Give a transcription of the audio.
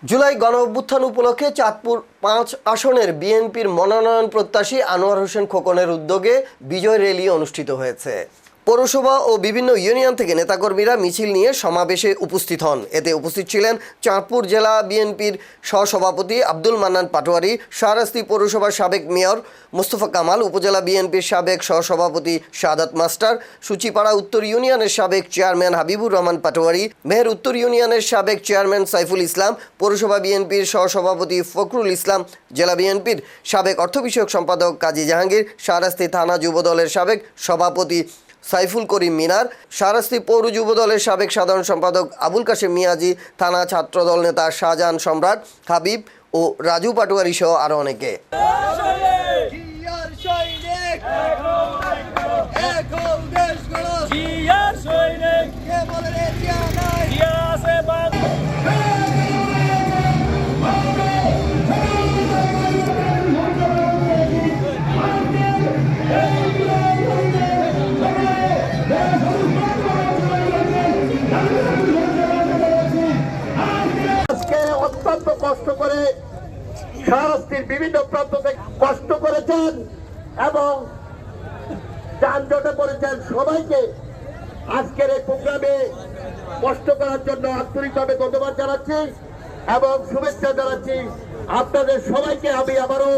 জুলাই গণঅভ্যুত্থান উপলক্ষে চাঁদপুর-৫ আসনের বিএনপির মনোনয়ন প্রত্যাশী আনোয়ার হোসেন খোকনের উদ্যোগে বিজয় র্যালি অনুষ্ঠিত হয়েছে। পৌরসভা ও বিভিন্ন ইউনিয়ন থেকে নেতাকর্মীরা মিছিল নিয়ে সমাবেশে উপস্থিত হন। এতে উপস্থিত ছিলেন চাঁদপুর জেলা বিএনপির সহসভাপতি আব্দুল মান্নান পাটোয়ারি, শাহরাস্তি পৌরসভার সাবেক মেয়র মোস্তফা কামাল, উপজেলা বিএনপির সাবেক সহসভাপতি শাহাদাত মাস্টার, সূচিপাড়া উত্তর ইউনিয়নের সাবেক চেয়ারম্যান হাবিবুর রহমান পাটোয়ারি, মেহের উত্তর ইউনিয়নের সাবেক চেয়ারম্যান সাইফুল ইসলাম, পৌরসভা বিএনপির সহসভাপতি ফখরুল ইসলাম, জেলা বিএনপির সাবেক অর্থ বিষয়ক সম্পাদক কাজী জাহাঙ্গীর, শাহরাস্তি থানা যুবদলের সাবেক সভাপতি সাইফুল করিম মিনার, শাহরাস্তি পৌর যুবদলের সাবেক সাধারণ সম্পাদক আবুল কাশেম মিয়াজি, থানা ছাত্রদল নেতা শাহজাহান সম্রাট, হাবিব ও রাজু পাটোয়ারি সহ আরও অনেকে। অত্যন্ত কষ্ট করে শাহরাস্তির বিভিন্ন প্রান্ত থেকে কষ্ট করেছেন এবং যানজটে পড়েছেন। সবাইকে আজকের এই প্রোগ্রামে কষ্ট করার জন্য আন্তরিকভাবে ধন্যবাদ জানাচ্ছি এবং শুভেচ্ছা জানাচ্ছি। আপনাদের সবাইকে আমি আবারও